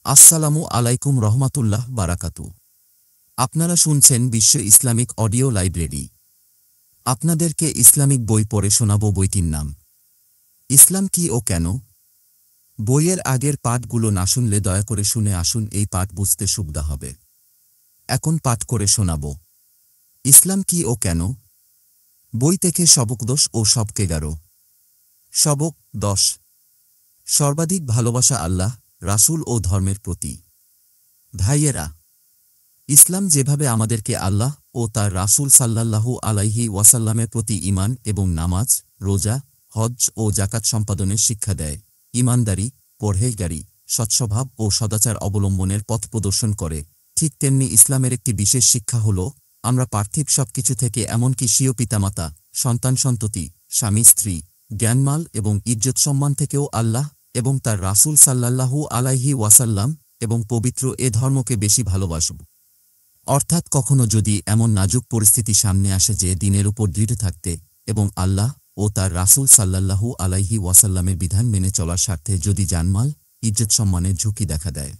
আসসালামু আলাইকুম রহমাতুল্লাহ বারাকাতু। আপনারা শুনছেন বিশ্ব ইসলামিক অডিও লাইব্রেরি। আপনাদেরকে ইসলামিক বই পড়ে শোনাব। বইটির নাম ইসলাম কি ও কেন। বইয়ের আগের পাঠগুলো না শুনলে দয়া করে শুনে আসুন, এই পাঠ বুঝতে সুবিধা হবে। এখন পাঠ করে শোনাব। ইসলাম কি ও কেন। বই থেকে সবক 10 ও সবক 11। সবক 10। সর্বাধিক ভালোবাসা আল্লাহ, রাসূল ও ধর্মের প্রতি। ভাইয়েরা, ইসলাম যেভাবে আমাদেরকে আল্লাহ ও তার রাসূল সাল্লাল্লাহু আলাইহি ওয়াসাল্লামের প্রতি ঈমান এবং নামাজ, রোজা, হজ্জ ও যাকাত সম্পাদনের শিক্ষা দেয়, ঈমানদারি, পরহেজগারি, সৎস্বভাব ও সদাচার অবলম্বনের পথ প্রদর্শন করে, ঠিক তেমনি ইসলামের একটি বিশেষ শিক্ষা হল আমরা পার্থিব সবকিছু থেকে এমনকি স্বীয় পিতামাতা, সন্তান-সন্ততি, স্বামী-স্ত্রী, জ্ঞানমাল এবং ইজ্জত সম্মান থেকেও আল্লাহ এবং তার রাসূল সাল্লাল্লাহু আলাইহি ওয়াসাল্লাম এবং পবিত্র এ ধর্মকে বেশি ভালোবাসব। অর্থাৎ কখনো যদি এমন নাজুক পরিস্থিতি সামনে আসে যে দিনের উপর দৃঢ় থাকতে এবং আল্লাহ ও তার রাসূল সাল্লাল্লাহু আলাইহি ওয়াসাল্লামের বিধান মেনে চলার স্বার্থে যদি জানমাল, ইজ্জত সম্মানের ঝুঁকি দেখা দেয়,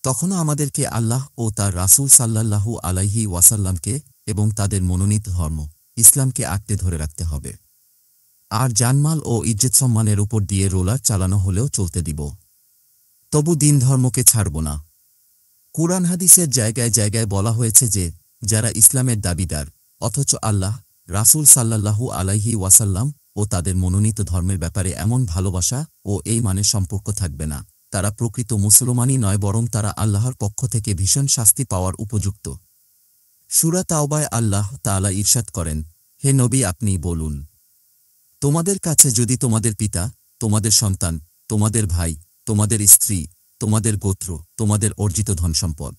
তখনও আমাদেরকে আল্লাহ ও তার রাসূল সাল্লাল্লাহু আলাইহি ওয়াসাল্লামকে এবং তাদের মনোনীত ধর্ম ইসলামকে আঁকড়ে ধরে রাখতে হবে। আর জানমাল ও ইজ্জত সম্মানের উপর দিয়ে রোলার চালানো হলেও চলতে দিব, তবু দিন ধর্মকে ছাড়ব না। কুরআন হাদিসের জায়গায় জায়গায় বলা হয়েছে যে যারা ইসলামের দাবিদার অথচ আল্লাহ, রাসূল সাল্লাল্লাহু আলাইহি ওয়াসাল্লাম ও তাদের মনোনীত ধর্মের ব্যাপারে এমন ভালোবাসা ও এই মানের সম্পর্ক থাকবে না, তারা প্রকৃত মুসলমানই নয়, বরং তারা আল্লাহর পক্ষ থেকে ভীষণ শাস্তি পাওয়ার উপযুক্ত। সূরা তাওবায় আল্লাহ তাআলা ইরশাদ করেন, হে নবী, আপনি বলুন, তোমাদের কাছে যদি তোমাদের পিতা, তোমাদের সন্তান, তোমাদের ভাই, তোমাদের স্ত্রী, তোমাদের গোত্র, তোমাদের অর্জিত ধনসম্পদ,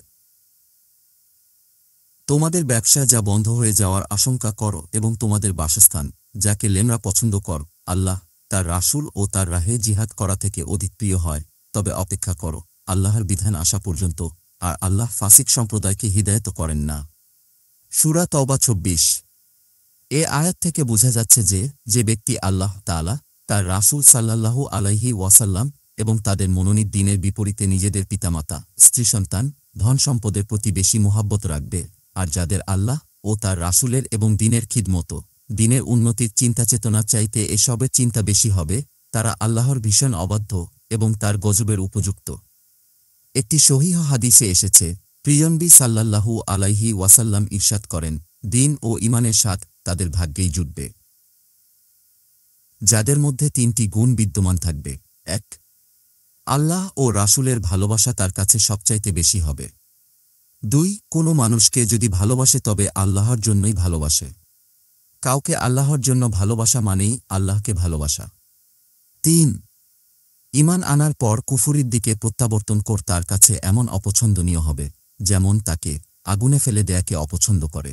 তোমাদের ব্যবসা যা বন্ধ হয়ে যাওয়ার আশঙ্কা করো এবং তোমাদের বাসস্থান যাকে লেমরা পছন্দ কর, আল্লাহ, তার রাসূল ও তার রাহে জিহাদ করা থেকে অধিক প্রিয় হয়, তবে অপেক্ষা করো আল্লাহর বিধান আসা পর্যন্ত, আর আল্লাহ ফাসিক সম্প্রদায়কে হিদায়াত করেন না। সূরা তওবা 26। এ আয়াত থেকে বোঝা যাচ্ছে যে যে ব্যক্তি আল্লাহ তাআলা, তার রাসূল সাল্লাল্লাহু আলাইহি ওয়াসাল্লাম এবং তাদের মনোনীত দ্বীনের বিপরীতে নিজেদের পিতামাতা, স্ত্রী সন্তান, ধন সম্পদের প্রতি বেশি মোহাব্বত রাখবে, আর যাদের আল্লাহ ও তার রাসূলের এবং দ্বীনের খিদমত, দ্বীনের উন্নতির চিন্তাচেতনার চাইতে এসবের চিন্তা বেশি হবে, তারা আল্লাহর ভীষণ অবাধ্য এবং তার গজবের উপযুক্ত। একটি সহিহ হাদিসে এসেছে, প্রিয়নবী সাল্লাল্লাহু আলাইহি ওয়াসাল্লাম ইরশাদ করেন, দ্বীন ও ঈমানের স্বাদ তাদের ভাগ্যেই জুটবে যাদের মধ্যে 3টি গুণ বিদ্যমান থাকবে। 1. আল্লাহ ও রাসূলের ভালোবাসা তার কাছে সবচাইতে বেশি হবে। 2. কোনো মানুষকে যদি ভালোবাসে তবে আল্লাহর জন্যই ভালোবাসে। কাউকে আল্লাহর জন্য ভালোবাসা মানেই আল্লাহকে ভালোবাসা। 3. ঈমান আনার পর কুফরির দিকে প্রত্যাবর্তন কর তার কাছে এমন অপছন্দনীয় হবে যেমন তাকে আগুনে ফেলে দেয়াকে অপছন্দ করে।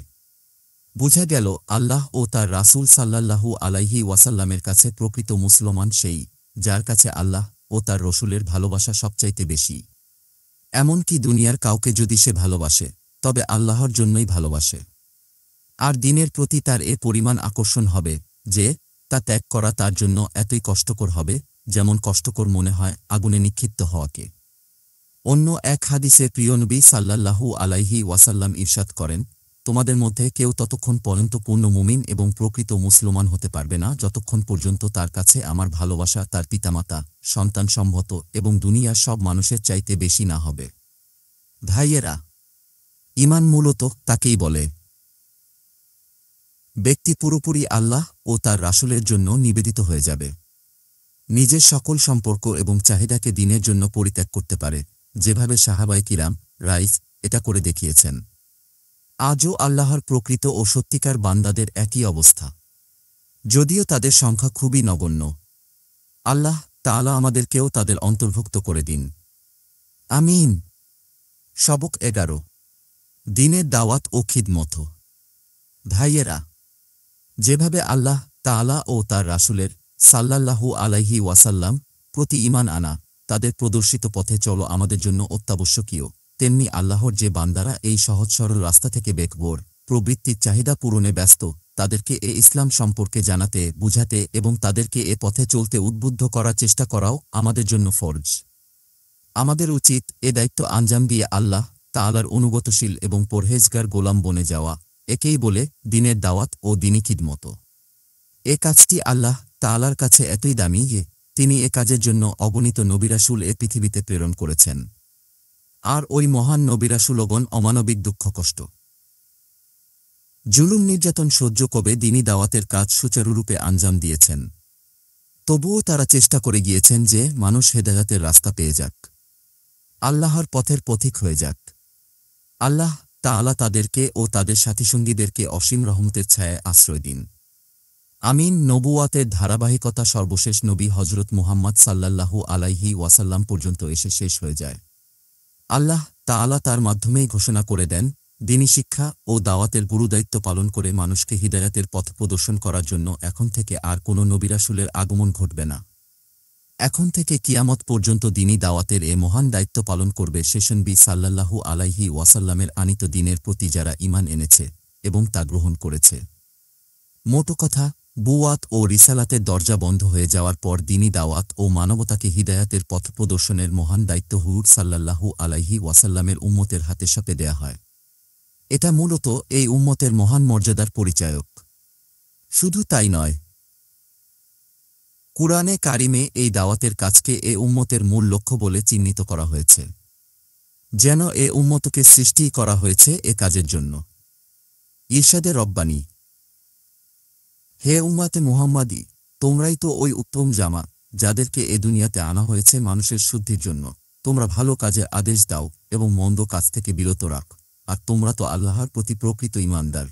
বোঝা গেল আল্লাহ ও তার রাসূল সাল্লাল্লাহু আলাইহি ওয়াসাল্লামের কাছে প্রকৃত মুসলমান সেই যার কাছে আল্লাহ ও তার রসূলের ভালোবাসা সবচাইতে বেশি। এমনকি দুনিয়ার কাউকে যদি সে ভালোবাসে তবে আল্লাহর জন্যই ভালোবাসে। আর দ্বীনের প্রতি তার এ পরিমাণ আকর্ষণ হবে যে তা ত্যাগ করা তার জন্য এতই কষ্টকর হবে যেমন কষ্টকর মনে হয় আগুনে নিক্ষিপ্ত হওয়াকে। অন্য এক হাদিসে প্রিয়নবী সাল্লাল্লাহু আলাইহি ওয়াসাল্লাম ইরশাদ করেন, তোমাদের মধ্যে কেউ ততক্ষণ পর্যন্ত পূর্ণ মুমিন এবং প্রকৃত মুসলমান হতে পারবে না যতক্ষণ পর্যন্ত তার কাছে আমার ভালোবাসা তার পিতামাতা, সন্তান সম্ভত এবং দুনিয়ার সব মানুষের চাইতে বেশি না হবে। ভাইয়েরা, ঈমান মূলত তাকেই বলে ব্যক্তি পুরোপুরি আল্লাহ ও তার রাসূলের জন্য নিবেদিত হয়ে যাবে, নিজের সকল সম্পর্ক এবং চাহিদাকে দ্বীনের জন্য পরিত্যাগ করতে পারে, যেভাবে সাহাবায়ে কিরাম রাইস এটা করে দেখিয়েছেন। আজও আল্লাহর প্রকৃত ও সত্যিকার বান্দাদের একই অবস্থা, যদিও তাদের সংখ্যা খুবই নগণ্য। আল্লাহ তাআলা আমাদেরকেও তাদের অন্তর্ভুক্ত করে দিন, আমিন। সবক 11। দ্বীনের দাওয়াত ও খিদমত। ভাইয়েরা, যেভাবে আল্লাহ তাআলা ও তার রাসূলের সাল্লাল্লাহু আলাইহি ওয়াসাল্লাম প্রতি ঈমান আনা, তাদের প্রদর্শিত পথে চলো আমাদের জন্য অত্যাবশ্যকীয়, তেমনি আল্লাহর যে বান্দারা এই সহজ সরল রাস্তা থেকে বেকবোর প্রবৃত্তির চাহিদা পূরণে ব্যস্ত, তাদেরকে এ ইসলাম সম্পর্কে জানাতে, বুঝাতে এবং তাদেরকে এ পথে চলতে উদ্বুদ্ধ করার চেষ্টা করাও আমাদের জন্য ফরজ। আমাদের উচিত এ দায়িত্ব আঞ্জাম দিয়ে আল্লাহ তাআলার অনুগতশীল এবং পরহেজগার গোলাম বনে যাওয়া, একেই বলে দিনের দাওয়াত ও দিনী খিদমত। এ কাজটি আল্লাহ তাআলার কাছে এতই দামি যে তিনি এ কাজের জন্য অগণিত নবী-রাসূল এ পৃথিবীতে প্রেরণ করেছেন। আর ওই মহান নবী-রাসূলগণ অমানবিক দুঃখ কষ্ট, জুলুম নির্যাতন সহ্য করে দিনী দাওয়াতের কাজ সুচারুরূপে আঞ্জাম দিয়েছেন। তবুও তারা চেষ্টা করে গিয়েছেন যে মানুষ হেদায়েতের রাস্তা পেয়ে যাক, আল্লাহর পথের পথিক হয়ে যাক। আল্লাহ তাআলা তাদেরকে ও তাদের সাথীসঙ্গীদেরকে অসীম রহমতের ছায়ায় আশ্রয় দিন। আমিন। নবুয়াতের ধারাবাহিকতা সর্বশেষ নবী হযরত মুহাম্মদ সাল্লাল্লাহু আলাইহি ওয়াসাল্লাম পর্যন্ত এসে শেষ হয়ে যায়। আল্লাহ তাআলা তার মাধ্যমেই ঘোষণা করে দেন, দ্বীনি শিক্ষা ও দাওয়াতের গুরুদায়িত্ব পালন করে মানুষকে হিদায়াতের পথ প্রদর্শন করার জন্য এখন থেকে আর কোনো নবী-রাসূলের আগমন ঘটবে না। এখন থেকে কিয়ামত পর্যন্ত দ্বীনি দাওয়াতের এ মহান দায়িত্ব পালন করবে শেষ নবী সাল্লাল্লাহু আলাইহি ওয়াসাল্লামের আনিত দ্বীনের প্রতি যারা ঈমান এনেছে এবং তা গ্রহণ করেছে। মোটো কথা, বুয়াত ও রিসালাতের দরজা বন্ধ হয়ে যাওয়ার পর দ্বীনি দাওয়াত ও মানবতাকে হিদায়াতের পথ প্রদর্শনের মহান দায়িত্ব হুজুর সাল্লাল্লাহু আলাইহি ওয়াসাল্লামের উম্মতের হাতে সঁপে দেয়া হয়। এটা মূলত এই উম্মতের মহান মর্যাদার পরিচায়ক। শুধু তাই নয়, কুরআনে কারিমে এই দাওয়াতের কাজকে এ উম্মতের মূল লক্ষ্য বলে চিহ্নিত করা হয়েছে, যেন এ উম্মতকে সৃষ্টি করা হয়েছে এ কাজের জন্য। ইরশাদে রব্বানী, হে উম্মাতে মুহাম্মাদী, তোমরাই তো ওই উত্তম জামাত যাদেরকে এ দুনিয়াতে আনা হয়েছে মানুষের শুদ্ধির জন্য। তোমরা ভালো কাজের আদেশ দাও এবং মন্দ কাজ থেকে বিরত রাখ, আর তোমরা তো আল্লাহর প্রতি প্রকৃত ঈমানদার।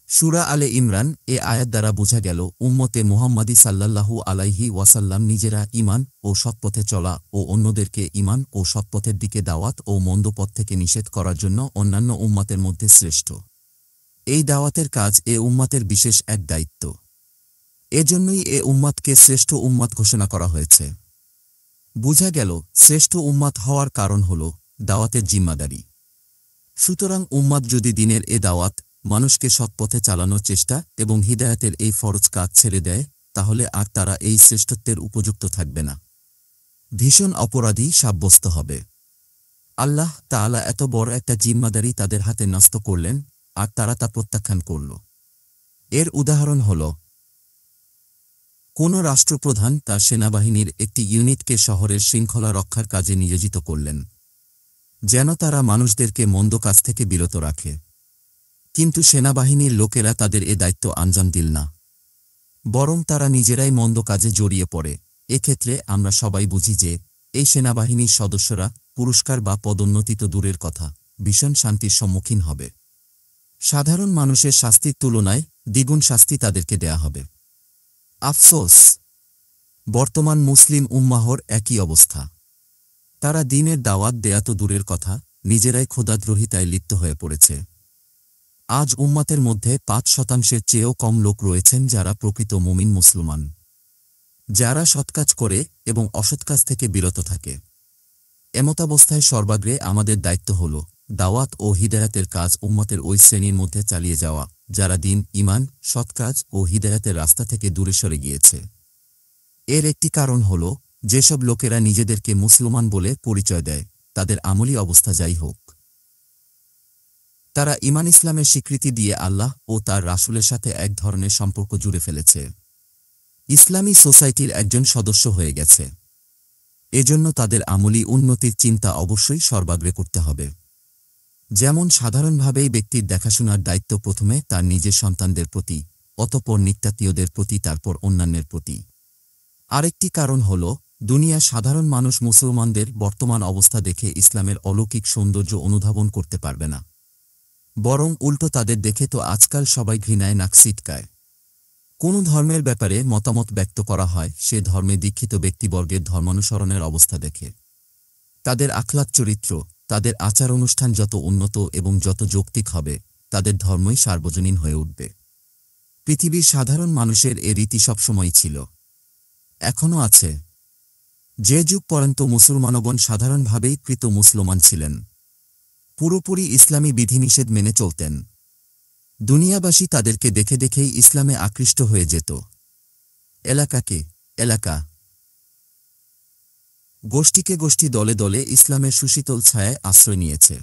সূরা আলে ইমরান এ আয়াত দ্বারা বোঝা গেল উম্মতে মুহাম্মাদী সাল্লাল্লাহু আলাইহি ওয়াসাল্লাম নিজেরা ঈমান ও সৎপথে চলা ও অন্যদেরকে ঈমান ও সৎপথের দিকে দাওয়াত ও মন্দ পথ থেকে নিষেধ করার জন্য অন্যান্য উম্মতের মধ্যে শ্রেষ্ঠ। এই দাওয়াতের কাজ এ উম্মতের বিশেষ এক দায়িত্ব। এজন্যই এ উম্মতকে শ্রেষ্ঠ উম্মত ঘোষণা করা হয়েছে। বোঝা গেল শ্রেষ্ঠ উম্মত হওয়ার কারণ হল দাওয়াতের জিম্মাদারি। সুতরাং উম্মত যদি দিনের এ দাওয়াত, মানুষকে সৎপথে চালানোর চেষ্টা এবং হিদায়াতের এই ফরজ কাজ ছেড়ে দেয়, তাহলে আর তারা এই শ্রেষ্ঠত্বের উপযুক্ত থাকবে না, ভীষণ অপরাধী সাব্যস্ত হবে। আল্লাহ তাআলা এত বড় একটা জিম্মাদারি তাদের হাতে ন্যস্ত করলেন, আর তারা তা প্রত্যাখ্যান করল। এর উদাহরণ হল, কোন রাষ্ট্রপ্রধান তার সেনাবাহিনীর একটি ইউনিটকে শহরের শৃঙ্খলা রক্ষার কাজে নিয়োজিত করলেন, যেন তারা মানুষদেরকে মন্দ কাজ থেকে বিরত রাখে। কিন্তু সেনাবাহিনীর লোকেরা তাদের এ দায়িত্ব আঞ্জাম দিল না, বরং তারা নিজেরাই মন্দ কাজে জড়িয়ে পড়ে। এক্ষেত্রে আমরা সবাই বুঝি যে এই সেনাবাহিনীর সদস্যরা পুরস্কার বা পদোন্নতি তো দূরের কথা, ভীষণ শান্তির সম্মুখীন হবে। সাধারণ মানুষের শাস্তির তুলনায় দ্বিগুণ শাস্তি তাদেরকে দেয়া হবে। আফসোস, বর্তমান মুসলিম উম্মাহর একই অবস্থা। তারা দ্বীনের দাওয়াত দেয়া তো দূরের কথা, নিজেরাই খোদাদ্রোহিতায় লিপ্ত হয়ে পড়েছে। আজ উম্মাতের মধ্যে ৫% চেয়েও কম লোক রয়েছেন যারা প্রকৃত মুমিন মুসলমান, যারা সৎকাজ করে এবং অসৎকাজ থেকে বিরত থাকে। এমতাবস্থায় সর্বাগ্রে আমাদের দায়িত্ব হল দাওয়াত ও হিদায়াতের কাজ উম্মতের ওই শ্রেণীর মধ্যে চালিয়ে যাওয়া যারা দ্বীন, ঈমান, সৎকাজ ও হিদায়াতের রাস্তা থেকে দূরে সরে গিয়েছে। এর একটি কারণ হল, যেসব লোকেরা নিজেদেরকে মুসলমান বলে পরিচয় দেয়, তাদের আমলি অবস্থা যাই হোক, তারা ঈমান ইসলামের স্বীকৃতি দিয়ে আল্লাহ ও তার রাসূলের সাথে এক ধরনের সম্পর্ক জুড়ে ফেলেছে, ইসলামী সোসাইটির একজন সদস্য হয়ে গেছে। এজন্য তাদের আমলি উন্নতির চিন্তা অবশ্যই সর্বাগ্রে করতে হবে। যেমন সাধারণভাবেই ব্যক্তির দেখাশোনার দায়িত্ব প্রথমে তার নিজের সন্তানদের প্রতি, অতঃপর নিত্যাত্মীয়দের প্রতি, তারপর অন্যান্যের প্রতি। আরেকটি কারণ হল, দুনিয়ার সাধারণ মানুষ মুসলমানদের বর্তমান অবস্থা দেখে ইসলামের অলৌকিক সৌন্দর্য অনুধাবন করতে পারবে না, বরং উল্টো তাদের দেখে তো আজকাল সবাই ঘৃণায় নাক সিটকায়। কোন ধর্মের ব্যাপারে মতামত ব্যক্ত করা হয়, সে ধর্মে দীক্ষিত ব্যক্তিবর্গের ধর্মানুসরণের অবস্থা দেখে তাদের আখলাক চরিত্র, তাদের আচার অনুষ্ঠান যত উন্নত এবং যত যৌক্তিক হবে, তাদের ধর্মই সার্বজনীন হয়ে উঠবে। পৃথিবীর সাধারণ মানুষের এ রীতি সবসময়ই ছিল, এখনও আছে। যে যুগ পর্যন্ত মুসলমানগণ সাধারণভাবেই কৃত মুসলমান ছিলেন, পুরোপুরি ইসলামী বিধিনিষেধ মেনে চলতেন, দুনিয়াবাসী তাদেরকে দেখে দেখেই ইসলামে আকৃষ্ট হয়ে যেত। এলাকাকে এলাকা গোষ্ঠীকে গোষ্ঠী দলে দলে ইসলামের সুশীতল ছায়ায় আশ্রয় নিয়েছে।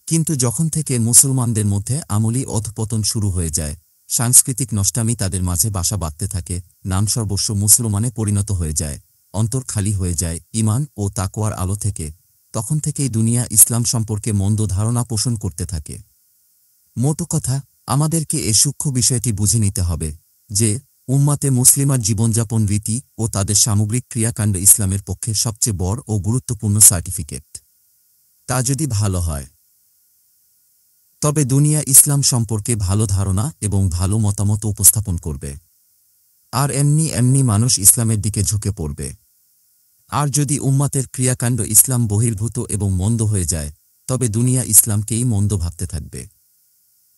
কিন্তু যখন থেকে মুসলমানদের মধ্যে আমলি অধঃপতন শুরু হয়ে যায়, সাংস্কৃতিক নষ্টামি তাদের মাঝে বাসা বাঁধতে থাকে, নাম সর্বস্ব মুসলমানে পরিণত হয়ে যায়, অন্তর খালি হয়ে যায় ঈমান ও তাকওয়ার আলো থেকে, তখন থেকেই দুনিয়া ইসলাম সম্পর্কে মন্দ ধারণা পোষণ করতে থাকে। মোট কথা, আমাদেরকে এ সূক্ষ্ম বিষয়টি বুঝে নিতে হবে যে উম্মাতে মুসলিমার জীবনযাপন রীতি ও তাদের সামগ্রিক ক্রিয়াকাণ্ড ইসলামের পক্ষে সবচেয়ে বড় ও গুরুত্বপূর্ণ সার্টিফিকেট। তা যদি ভালো হয়, তবে দুনিয়া ইসলাম সম্পর্কে ভালো ধারণা এবং ভালো মতামত উপস্থাপন করবে, আর এমনি এমনি মানুষ ইসলামের দিকে ঝুঁকে পড়বে। আর যদি উম্মাতের ক্রিয়াকাণ্ড ইসলাম বহির্ভূত এবং মন্দ হয়ে যায়, তবে দুনিয়া ইসলামকেই মন্দ ভাবতে থাকবে।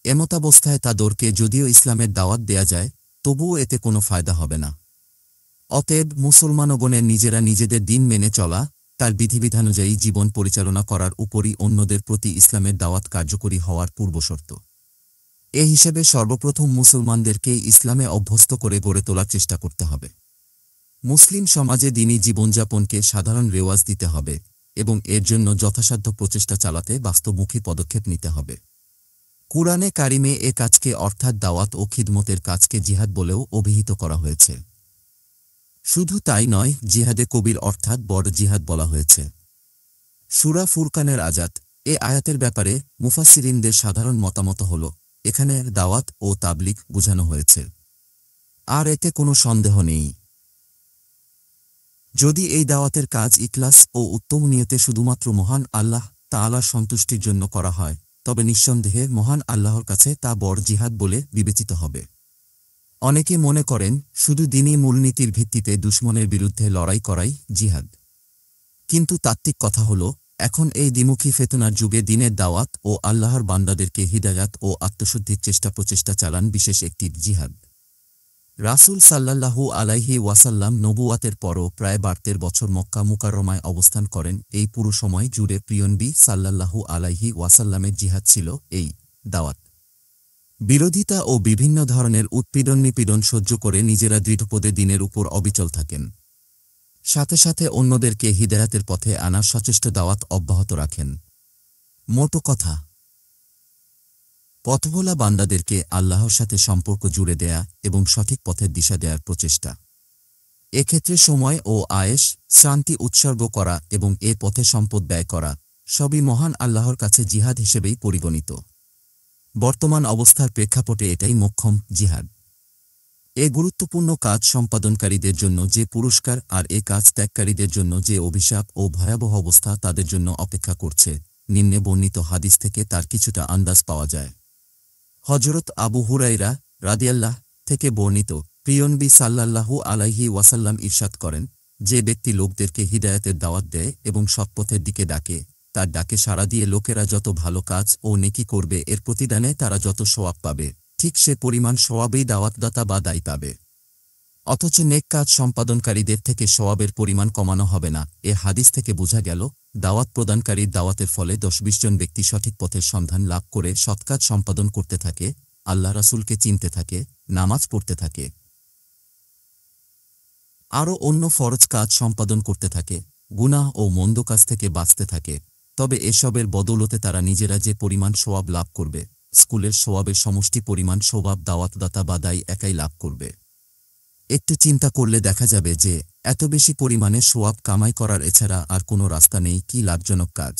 এমতাবস্থায় তাদেরকে যদিও ইসলামের দাওয়াত দেয়া যায়, তবুও এতে কোনো ফায়দা হবে না। অতএব মুসলমানগণের নিজেরা নিজেদের দিন মেনে চলা, তার বিধিবিধানুযায়ী জীবন পরিচালনা করার উপরই অন্যদের প্রতি ইসলামের দাওয়াত কার্যকরী হওয়ার পূর্বশর্ত। এ হিসেবে সর্বপ্রথম মুসলমানদেরকেই ইসলামে অভ্যস্ত করে গড়ে তোলার চেষ্টা করতে হবে। মুসলিম সমাজে দিনী জীবনযাপনকে সাধারণ রেওয়াজ দিতে হবে এবং এর জন্য যথাসাধ্য প্রচেষ্টা চালাতে বাস্তবমুখী পদক্ষেপ নিতে হবে। কুরআনে কারিমে এ কাজকে অর্থাৎ দাওয়াত ও খিদমতের কাজকে জিহাদ বলেও অভিহিত করা হয়েছে। শুধু তাই নয়, জিহাদে কবির অর্থাৎ বড় জিহাদ বলা হয়েছে। সূরা ফুরকানের আয়াত এ আয়াতের ব্যাপারে মুফাসসিরিনদের সাধারণ মতামত হল, এখানে দাওয়াত ও তাবলীগ বোঝানো হয়েছে, আর এতে কোনো সন্দেহ নেই। যদি এই দাওয়াতের কাজ ইখলাস ও উত্তম নিয়তে শুধুমাত্র মহান আল্লাহ তাআলার সন্তুষ্টির জন্য করা হয়, তবে নিঃসন্দেহে মহান আল্লাহর কাছে তা বড় জিহাদ বলে বিবেচিত হবে। অনেকে মনে করেন শুধু দ্বীনি মূলনীতির ভিত্তিতে দুশমনের বিরুদ্ধে লড়াই করাই জিহাদ। কিন্তু তাত্ত্বিক কথা হল, এখন এই দ্বিমুখী ফেতনার যুগে দ্বীনের দাওয়াত ও আল্লাহর বান্দাদেরকে হিদায়াত ও আত্মশুদ্ধির প্রচেষ্টা চালান বিশেষ একটি জিহাদ। রাসূল সাল্লাল্লাহু আলাইহি ওয়াসাল্লাম নবুয়াতের পরও প্রায় ৭২ বছর মক্কা মুকাররমায় অবস্থান করেন। এই পুরো সময় জুড়ে প্রিয়নবী সাল্লাল্লাহু আলাইহি ওয়াসাল্লামের জিহাদ ছিল এই দাওয়াত। বিরোধিতা ও বিভিন্ন ধরনের উৎপীড়ন নিপীড়ন সহ্য করে নিজেরা দৃঢ়পদে দ্বীনের উপর অবিচল থাকেন, সাথে সাথে অন্যদেরকে হিদায়াতের পথে আনার সচেষ্ট দাওয়াত অব্যাহত রাখেন। মোট কথা, পথভোলা বান্দাদেরকে আল্লাহর সাথে সম্পর্ক জুড়ে দেয়া এবং সঠিক পথের দিশা দেওয়ার প্রচেষ্টা। এক্ষেত্রে সময় ও আয়েশ শান্তি উৎসর্গ করা এবং এ পথে সম্পদ ব্যয় করা সবই মহান আল্লাহর কাছে জিহাদ হিসেবেই পরিগণিত। বর্তমান অবস্থার প্রেক্ষাপটে এটাই মোক্ষম জিহাদ। এ গুরুত্বপূর্ণ কাজ সম্পাদনকারীদের জন্য যে পুরস্কার আর এ কাজ ত্যাগকারীদের জন্য যে অভিশাপ ও ভয়াবহ অবস্থা তাদের জন্য অপেক্ষা করছে, নিম্নে বর্ণিত হাদিস থেকে তার কিছুটা আন্দাজ পাওয়া যায়। হযরত আবু হুরায়রা রাদিয়াল্লাহ থেকে বর্ণিত, প্রিয়নবী সাল্লাল্লাহু আলাইহি ওয়াসাল্লাম ইরশাদ করেন, যে ব্যক্তি লোকদেরকে হিদায়াতের দাওয়াত দেয় এবং সৎপথের দিকে ডাকে, তার ডাকে সাড়া দিয়ে লোকেরা যত ভালো কাজ ও নেকি করবে এর প্রতিদানে তারা যত সওয়াব পাবে, ঠিক সে পরিমাণ সওয়াবেই দাওয়াতদাতা বা দায়ী পাবে। অথচ নেক কাজ সম্পাদনকারীদের থেকে সওয়াবের পরিমাণ কমানো হবে না। এ হাদিস থেকে বোঝা গেল, দাওয়াত প্রদানকারীর দাওয়াতের ফলে ১০-২০ জন ব্যক্তি সঠিক পথের সন্ধান লাভ করে সৎকাজ সম্পাদন করতে থাকে, আল্লাহ রাসূলকে চিনতে থাকে, নামাজ পড়তে থাকে, আরও অন্য ফরজ কাজ সম্পাদন করতে থাকে, গুনাহ ও মন্দ কাজ থেকে বাঁচতে থাকে। তবে এসবের বদৌলতে তারা নিজেরা যে পরিমাণ সওয়াব লাভ করবে, স্কুলের সওয়াবের সমষ্টি পরিমাণ সওয়াব দাওয়াতদাতা বা দায়ী একাই লাভ করবে। একটু চিন্তা করলে দেখা যাবে যে এত বেশি পরিমাণে সওয়াব কামাই করার এছাড়া আর কোনো রাস্তা নেই। কি লাভজনক কাজ!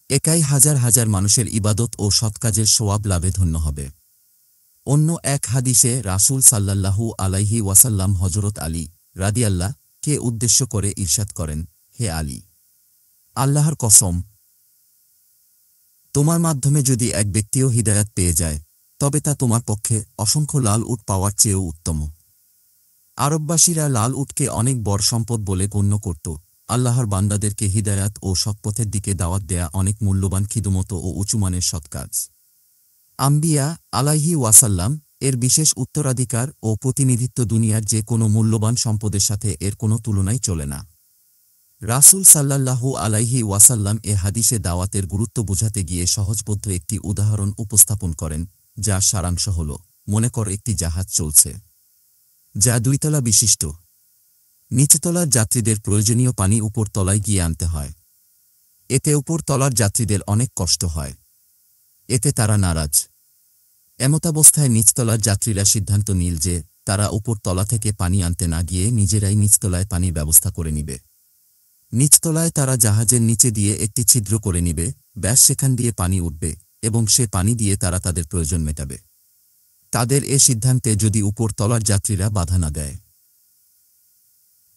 একাই হাজার হাজার মানুষের ইবাদত ও সৎকাজের সওয়াব লাভে ধন্য হবে। অন্য এক হাদিসে রাসূল সাল্লাল্লাহু আলাইহি ওয়াসাল্লাম হযরত আলী রাদিয়াল্লাহ কে উদ্দেশ্য করে ইরশাদ করেন, হে আলী, আল্লাহর কসম, তোমার মাধ্যমে যদি এক ব্যক্তিও হিদায়াত পেয়ে যায়, তবে তা তোমার পক্ষে অসংখ্য লাল উট পাওয়ার চেয়েও উত্তম। আরববাসীরা লাল উটকে অনেক বড় সম্পদ বলে গণ্য করত। আল্লাহর বান্দাদেরকে হিদায়াত ও সৎপথের দিকে দাওয়াত দেয়া অনেক মূল্যবান খিদমত ও উঁচুমানের সৎকাজ। আম্বিয়া আলাইহি ওয়াসাল্লাম এর বিশেষ উত্তরাধিকার ও প্রতিনিধিত্ব দুনিয়ার যে কোনো মূল্যবান সম্পদের সাথে এর কোনো তুলনাই চলে না। রাসূল সাল্লাল্লাহু আলাইহি ওয়াসাল্লাম এ হাদিসে দাওয়াতের গুরুত্ব বোঝাতে গিয়ে সহজবোধ্য একটি উদাহরণ উপস্থাপন করেন, যার সারাংশ হল, মনে কর একটি জাহাজ চলছে, যা ২ তলা বিশিষ্ট। নিচতলার যাত্রীদের প্রয়োজনীয় পানি উপরতলায় গিয়ে আনতে হয়। এতে উপরতলার যাত্রীদের অনেক কষ্ট হয়। এতে তারা নারাজ। এমতাবস্থায় নিচতলার যাত্রীরা সিদ্ধান্ত নিল যে তারা উপরতলা থেকে পানি আনতে না গিয়ে নিজেরাই নিচতলায় পানির ব্যবস্থা করে নিবে। নিচতলায় তারা জাহাজের নিচে দিয়ে একটি ছিদ্র করে নিবে, ব্যাস সেখান দিয়ে পানি উঠবে এবং সে পানি দিয়ে তারা তাদের প্রয়োজন মেটাবে। তাদের এ সিদ্ধান্তে যদি উপরতলার যাত্রীরা বাধা না দেয়,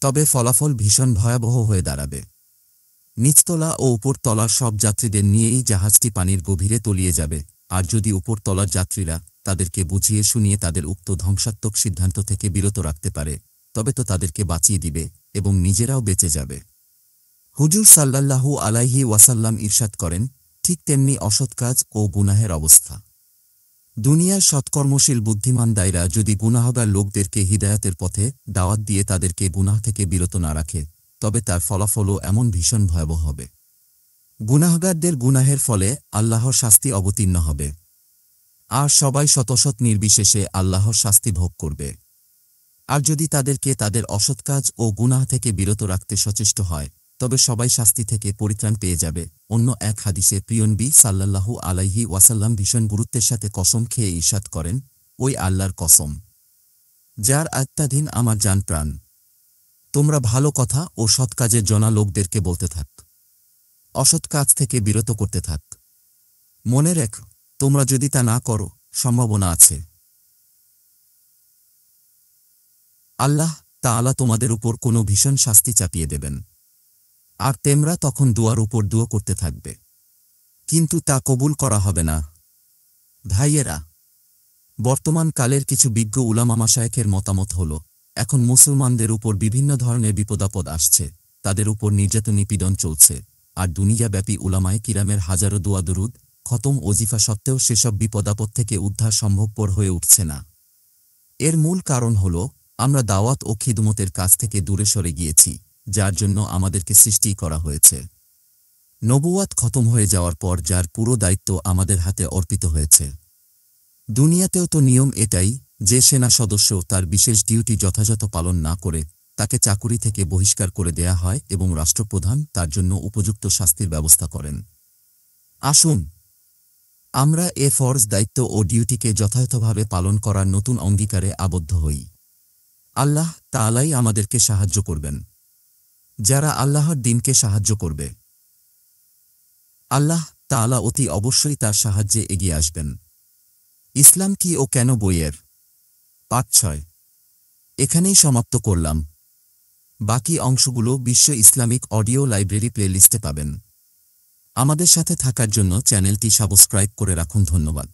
তবে ফলাফল ভীষণ ভয়াবহ হয়ে দাঁড়াবে। নিচতলা ও উপরতলার সব যাত্রীদের নিয়েই জাহাজটি পানির গভীরে তলিয়ে যাবে, আর যদি উপরতলার যাত্রীরা তাদেরকে বুঝিয়ে শুনিয়ে তাদের উক্ত ধ্বংসাত্মক সিদ্ধান্ত থেকে বিরত রাখতে পারে, তবে তো তাদেরকে বাঁচিয়ে দিবে এবং নিজেরাও বেঁচে যাবে। হুজুর সাল্লাল্লাহু আলাইহি ওয়াসাল্লাম ইরশাদ করেন, ঠিক তেমনি অসৎ কাজ ও গুনাহের অবস্থা। দুনিয়ার সৎকর্মশীল বুদ্ধিমান দায়রা যদি গুনাহগার লোকদেরকে হিদায়াতের পথে দাওয়াত দিয়ে তাদেরকে গুনাহ থেকে বিরত না রাখে, তবে তার ফলাফলও এমন ভীষণ ভয়াবহ হবে। গুনাহগারদের গুনাহের ফলে আল্লাহর শাস্তি অবতীর্ণ হবে, আর সবাই শতশত নির্বিশেষে আল্লাহর শাস্তি ভোগ করবে। আর যদি তাদেরকে তাদের অসৎ কাজ ও গুনাহ থেকে বিরত রাখতে সচেষ্ট হয়, তবে সবাই শাস্তি থেকে পরিত্রাণ পেয়ে যাবে। অন্য এক হাদিসে প্রিয় নবী সাল্লাল্লাহু আলাইহি ওয়াসাল্লাম ভীষণ গুরুত্বের সাথে কসম খেয়ে ইরশাদ করেন, ওই আল্লাহর কসম, যার আত্মাধীন আমার জান প্রাণ, তোমরা ভালো কথা ও সৎ কাজের জনা লোকদেরকে বলতে থাক, অসৎ কাজ থেকে বিরত করতে থাক। মনে রেখ, তোমরা যদি তা না করো, সম্ভাবনা আছে আল্লাহ তাআলা তোমাদের উপর কোনো ভীষণ শাস্তি চাপিয়ে দেবেন, আর তোমরা তখন দুয়ার উপর দুয়া করতে থাকবে, কিন্তু তা কবুল করা হবে না। ভাইয়েরা, বর্তমান কালের কিছু বিজ্ঞ উলামা মাশায়েখের মতামত হল, এখন মুসলমানদের উপর বিভিন্ন ধরনের বিপদাপদ আসছে, তাদের উপর নির্যাতন নিপীড়ন চলছে, আর দুনিয়াব্যাপী উলামায়ে কিরামের হাজারো দোয়া দুরুদ খতম ওজিফা সত্ত্বেও সেসব বিপদাপদ থেকে উদ্ধার সম্ভবপর হয়ে উঠছে না। এর মূল কারণ হল আমরা দাওয়াত ও খিদমতের কাজ থেকে দূরে সরে গিয়েছি, যার জন্য আমাদেরকে সৃষ্টি করা হয়েছে। নবুয়াত খতম হয়ে যাওয়ার পর যার পুরো দায়িত্ব আমাদের হাতে অর্পিত হয়েছে। দুনিয়াতেও তো নিয়ম এটাই যে সেনা সদস্য তার বিশেষ ডিউটি যথাযথ পালন না করে তাকে চাকুরি থেকে বহিষ্কার করে দেয়া হয় এবং রাষ্ট্রপ্রধান তার জন্য উপযুক্ত শাস্তির ব্যবস্থা করেন। আসুন আমরা এ ফরজ দায়িত্ব ও ডিউটিকে যথাযথভাবে পালন করার নতুন অঙ্গীকারে আবদ্ধ হই। আল্লাহ তাআলাই আমাদেরকে সাহায্য করবেন। যারা আল্লাহর দ্বীনকে সাহায্য করবে, আল্লাহ তাআলা অতি অবশ্যই তার সাহায্যে এগিয়ে আসবেন। ইসলাম কি ও কেন বইয়ের পাঠ 6 এখানেই সমাপ্ত করলাম। বাকি অংশগুলো বিশ্ব ইসলামিক অডিও লাইব্রেরি প্লেলিস্টে পাবেন। আমাদের সাথে থাকার জন্য চ্যানেলটি সাবস্ক্রাইব করে রাখুন। ধন্যবাদ।